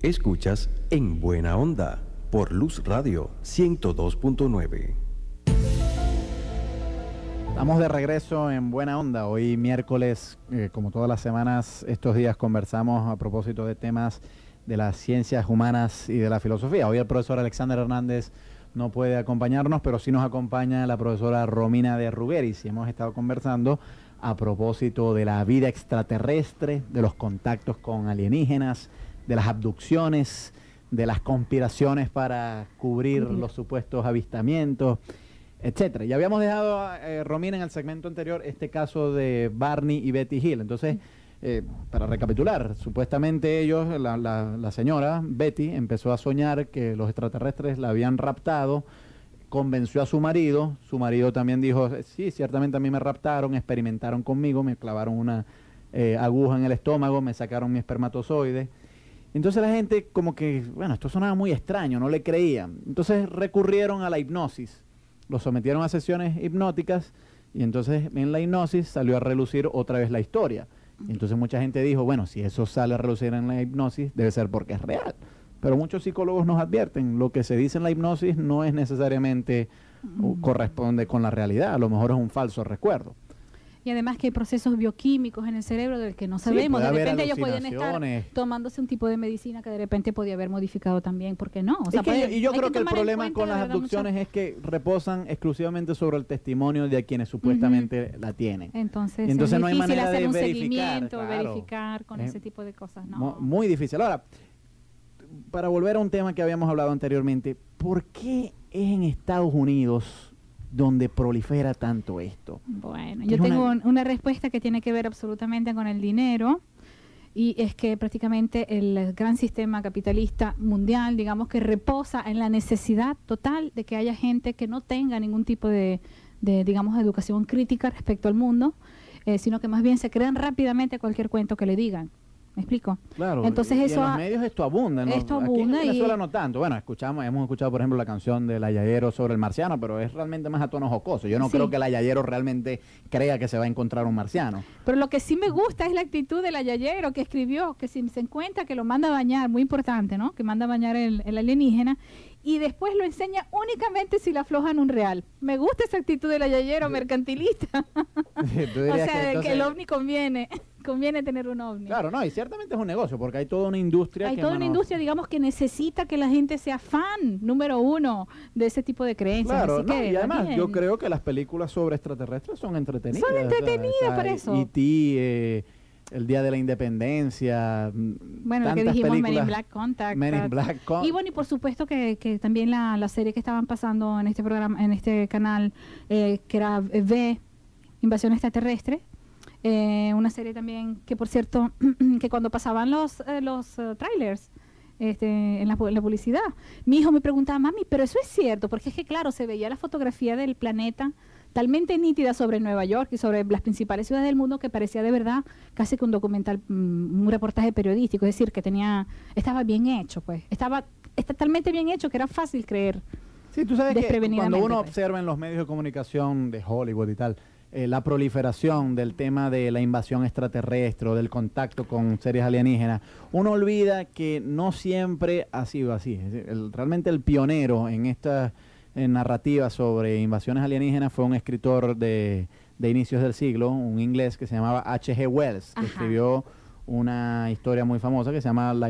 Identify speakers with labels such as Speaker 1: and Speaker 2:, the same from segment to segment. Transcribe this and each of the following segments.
Speaker 1: Escuchas En Buena Onda por Luz Radio 102.9.
Speaker 2: Estamos de regreso en Buena Onda. Hoy miércoles, como todas las semanas, estos días conversamos a propósito de temas de las ciencias humanas y de la filosofía. Hoy el profesor Alexander Hernández no puede acompañarnos, pero sí nos acompaña la profesora Romina de Rugeris y hemos estado conversando a propósito de la vida extraterrestre, de los contactos con alienígenas, de las abducciones, de las conspiraciones para cubrir los supuestos avistamientos, etcétera. Ya habíamos dejado, Romina, en el segmento anterior este caso de Barney y Betty Hill. Entonces, para recapitular, supuestamente ellos, la señora Betty empezó a soñar que los extraterrestres la habían raptado, convenció a su marido también dijo, sí, ciertamente a mí me raptaron, experimentaron conmigo, me clavaron una aguja en el estómago, me sacaron mi espermatozoide. Entonces la gente como que, bueno, esto sonaba muy extraño, no le creían. Entonces recurrieron a la hipnosis, los sometieron a sesiones hipnóticas y entonces en la hipnosis salió a relucir otra vez la historia. Y entonces mucha gente dijo, bueno, si eso sale a relucir en la hipnosis, debe ser porque es real. Pero muchos psicólogos nos advierten, lo que se dice en la hipnosis no es necesariamente corresponde con la realidad, a lo mejor es un falso recuerdo.
Speaker 3: Y además que hay procesos bioquímicos en el cerebro del que no sabemos. De repente ellos podían estar tomándose un tipo de medicina que de repente podía haber modificado también, ¿por qué no? O sea,
Speaker 2: y yo creo que el problema con las abducciones es que reposan exclusivamente sobre el testimonio de quienes supuestamente la tienen.
Speaker 3: Entonces
Speaker 2: no hay manera
Speaker 3: hacer
Speaker 2: de
Speaker 3: un
Speaker 2: verificar,
Speaker 3: verificar con ese tipo de cosas, ¿no?
Speaker 2: Muy difícil. Ahora, para volver a un tema que habíamos hablado anteriormente, ¿por qué es en Estados Unidos donde prolifera tanto esto?
Speaker 3: Bueno, yo tengo una respuesta que tiene que ver absolutamente con el dinero, y es que prácticamente el gran sistema capitalista mundial, digamos, que reposa en la necesidad total de que haya gente que no tenga ningún tipo de digamos, educación crítica respecto al mundo, sino que más bien se crean rápidamente cualquier cuento que le digan. ¿Me explico?
Speaker 2: Claro,
Speaker 3: entonces
Speaker 2: y
Speaker 3: eso
Speaker 2: en los medios esto abunda, ¿no?
Speaker 3: Esto
Speaker 2: Aquí en
Speaker 3: abunda
Speaker 2: Venezuela no tanto. Bueno, hemos escuchado, por ejemplo, la canción de La Yayero sobre el marciano, pero es realmente más a tono jocoso. Yo no creo que La Yayero realmente crea que se va a encontrar un marciano.
Speaker 3: Pero lo que sí me gusta es la actitud de La Yayero, que escribió que si se encuentra que lo manda a bañar, muy importante, ¿no? Que manda a bañar el alienígena, y después lo enseña únicamente si le aflojan un real. Me gusta esa actitud de La Yayero mercantilista. O sea, que el ovni conviene tener un ovni.
Speaker 2: Claro, no, y ciertamente es un negocio, porque hay toda una industria.
Speaker 3: Hay toda una industria, digamos, que necesita que la gente sea fan número uno de ese tipo de creencias.
Speaker 2: Claro,
Speaker 3: así
Speaker 2: y además yo creo que las películas sobre extraterrestres son entretenidas.
Speaker 3: Son entretenidas, por eso.
Speaker 2: E.T., el Día de la Independencia,
Speaker 3: bueno, lo que dijimos, Men in Black Contact. Y bueno, y por supuesto que también la serie que estaban pasando en este programa, en este canal, que era Invasión Extraterrestre, una serie también que, por cierto, que cuando pasaban los trailers en la publicidad, mi hijo me preguntaba, mami, pero eso es cierto, porque es que claro, se veía la fotografía del planeta talmente nítida sobre Nueva York y sobre las principales ciudades del mundo que parecía de verdad casi que un documental, un reportaje periodístico, es decir, que estaba bien hecho, pues, está talmente bien hecho que era fácil creer.
Speaker 2: Sí, tú sabes que cuando uno observa en los medios de comunicación de Hollywood y tal, la proliferación del tema de la invasión extraterrestre o del contacto con seres alienígenas, uno olvida que no siempre ha sido así. Realmente el pionero en esta narrativa sobre invasiones alienígenas fue un escritor de inicios del siglo, un inglés que se llamaba H.G. Wells, que escribió una historia muy famosa que se llama La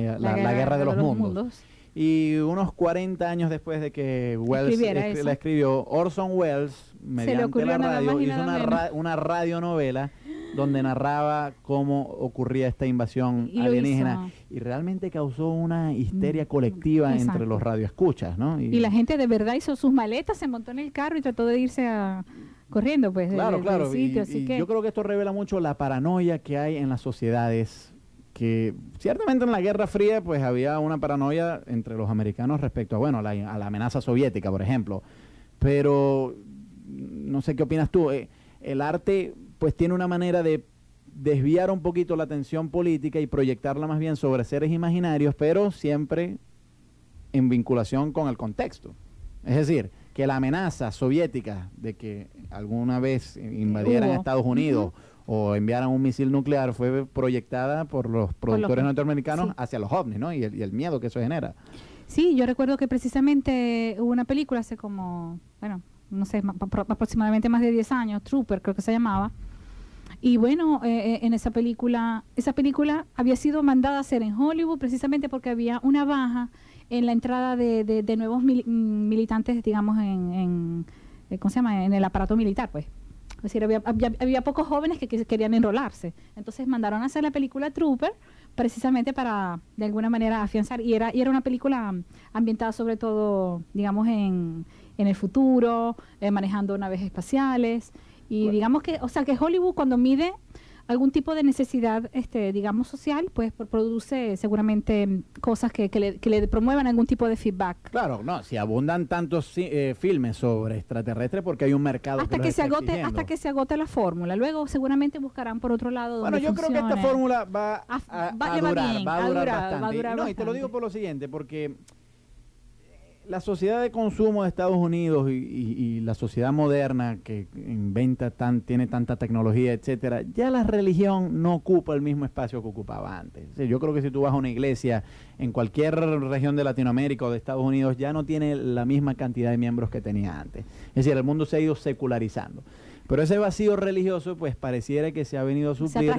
Speaker 2: Guerra de los Mundos. Y unos 40 años después de que Wells la escribió, Orson Welles, mediante la radio, hizo una radionovela donde narraba cómo ocurría esta invasión alienígena y realmente causó una histeria colectiva entre los radioescuchas, ¿no?
Speaker 3: Y la gente de verdad hizo sus maletas, se montó en el carro y trató de irse corriendo, pues,
Speaker 2: claro.
Speaker 3: del sitio.
Speaker 2: Y yo creo que esto revela mucho la paranoia que hay en las sociedades, que ciertamente en la Guerra Fría pues había una paranoia entre los americanos respecto a la amenaza soviética, por ejemplo, pero no sé qué opinas tú, el arte pues tiene una manera de desviar un poquito la atención política y proyectarla más bien sobre seres imaginarios, pero siempre en vinculación con el contexto. Es decir, que la amenaza soviética de que alguna vez invadieran Estados Unidos o enviaran un misil nuclear, fue proyectada por los productores norteamericanos hacia los ovnis, ¿no? Y el miedo que eso genera.
Speaker 3: Sí, yo recuerdo que precisamente hubo una película hace como, bueno, no sé, aproximadamente más de 10 años, Trooper creo que se llamaba, y bueno, en esa película había sido mandada a hacer en Hollywood precisamente porque había una baja en la entrada de nuevos militantes, digamos, ¿cómo se llama? En el aparato militar, pues. Es decir, había pocos jóvenes que querían enrolarse. Entonces mandaron a hacer la película Trooper precisamente para, de alguna manera, afianzar. Y era una película ambientada sobre todo, digamos, en el futuro, manejando naves espaciales. Y digamos que, o sea, que Hollywood cuando mide algún tipo de necesidad, digamos, social, pues produce seguramente cosas que le promuevan algún tipo de feedback.
Speaker 2: Claro, no, si abundan tantos filmes sobre extraterrestres porque hay un mercado
Speaker 3: hasta que se agote la fórmula. Luego seguramente buscarán por otro lado donde
Speaker 2: yo creo que esta fórmula va a durar bastante. Y te lo digo por lo siguiente, porque la sociedad de consumo de Estados Unidos y la sociedad moderna que inventa tiene tanta tecnología, etcétera, ya la religión no ocupa el mismo espacio que ocupaba antes. O sea, yo creo que si tú vas a una iglesia en cualquier región de Latinoamérica o de Estados Unidos, ya no tiene la misma cantidad de miembros que tenía antes. Es decir, el mundo se ha ido secularizando. Pero ese vacío religioso, pues pareciera que se ha venido a suplir.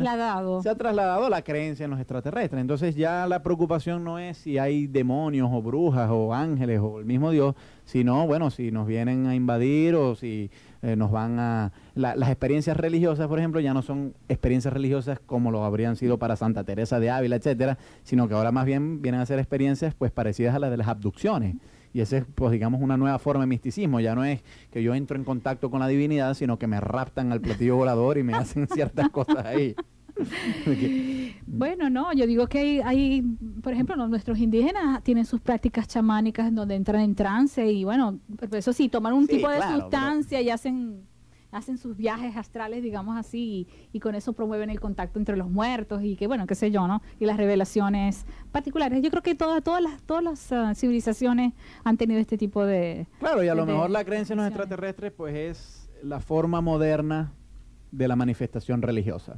Speaker 2: Se ha trasladado a la creencia en los extraterrestres. Entonces ya la preocupación no es si hay demonios o brujas o ángeles o el mismo Dios, sino, bueno, si nos vienen a invadir o si nos van a... las experiencias religiosas, por ejemplo, ya no son experiencias religiosas como lo habrían sido para Santa Teresa de Ávila, etcétera, sino que ahora más bien vienen a ser experiencias pues parecidas a las de las abducciones. Y ese es, pues, digamos, una nueva forma de misticismo. Ya no es que yo entro en contacto con la divinidad, sino que me raptan al platillo volador y me hacen ciertas cosas ahí.
Speaker 3: Bueno, no, yo digo que hay, por ejemplo, nuestros indígenas tienen sus prácticas chamánicas donde entran en trance y, bueno, eso sí, toman un tipo de sustancia y hacen sus viajes astrales, digamos así, y con eso promueven el contacto entre los muertos y que, bueno, qué sé yo, ¿no? Y las revelaciones particulares. Yo creo que todas las civilizaciones han tenido este tipo de...
Speaker 2: Claro, y a lo mejor la creencia en los extraterrestres, pues, es la forma moderna de la manifestación religiosa.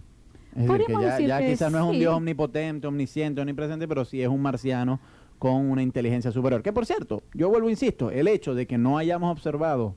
Speaker 2: Es decir, que ya quizás no es un Dios omnipotente, omnisciente, omnipresente, pero sí es un marciano con una inteligencia superior. Que, por cierto, yo vuelvo, insisto, el hecho de que no hayamos observado,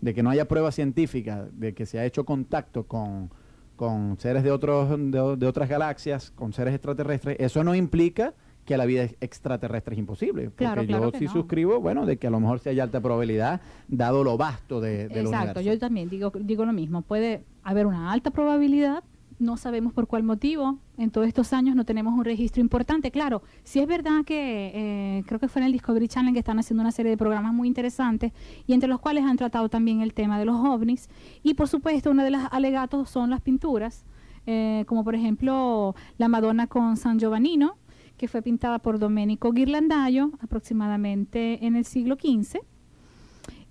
Speaker 2: de que no haya prueba científica, de que se ha hecho contacto con seres de otras galaxias, con seres extraterrestres, eso no implica que la vida extraterrestre es imposible. Porque yo sí suscribo, bueno, de que a lo mejor sí hay alta probabilidad, dado lo vasto del universo.
Speaker 3: Exacto, yo también digo lo mismo. Puede haber una alta probabilidad, no sabemos por cuál motivo. En todos estos años no tenemos un registro importante. Claro, sí es verdad que creo que fue en el Discovery Channel que están haciendo una serie de programas muy interesantes y entre los cuales han tratado también el tema de los ovnis. Y por supuesto, uno de los alegatos son las pinturas, como por ejemplo la Madonna con San Giovannino, que fue pintada por Domenico Ghirlandaio aproximadamente en el siglo XV.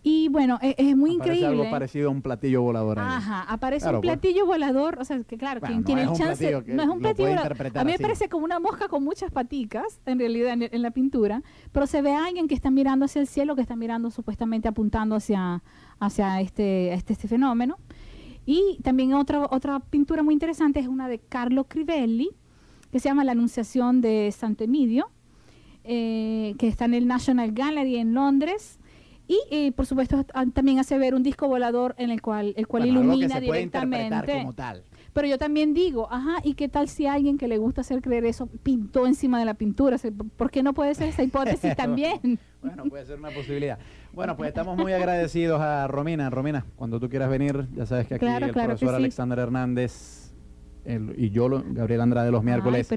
Speaker 3: Y bueno, es muy increíble.
Speaker 2: Algo parecido a un platillo volador ahí.
Speaker 3: Ajá, aparece un platillo volador, o sea, que claro, quien tiene el chance, no es un platillo volador. A mí me parece como una mosca con muchas paticas, en realidad, en la pintura, pero se ve a alguien que está mirando hacia el cielo, que está mirando supuestamente apuntando hacia este fenómeno. Y también otra pintura muy interesante es una de Carlo Crivelli, que se llama La Anunciación de Sant'Emidio, que está en el National Gallery en Londres. Y por supuesto también hace ver un disco volador en el cual ilumina directamente.
Speaker 2: Como tal.
Speaker 3: Pero yo también digo, ¿y qué tal si alguien que le gusta hacer creer eso pintó encima de la pintura? ¿Por qué no puede ser esa hipótesis también?
Speaker 2: Bueno, puede ser una posibilidad. Bueno, pues estamos muy agradecidos a Romina. Romina, cuando tú quieras venir, ya sabes que aquí el profesor Alexander Hernández y yo, Gabriel Andrade, los miércoles,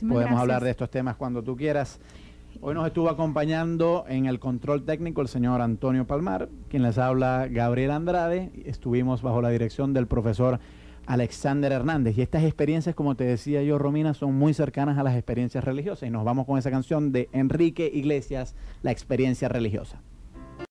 Speaker 2: podemos hablar de estos temas cuando tú quieras. Hoy nos estuvo acompañando en el control técnico el señor Antonio Palmar, quien les habla Gabriel Andrade. Estuvimos bajo la dirección del profesor Alexander Hernández. Y estas experiencias, como te decía yo, Romina, son muy cercanas a las experiencias religiosas. Y nos vamos con esa canción de Enrique Iglesias, La Experiencia Religiosa.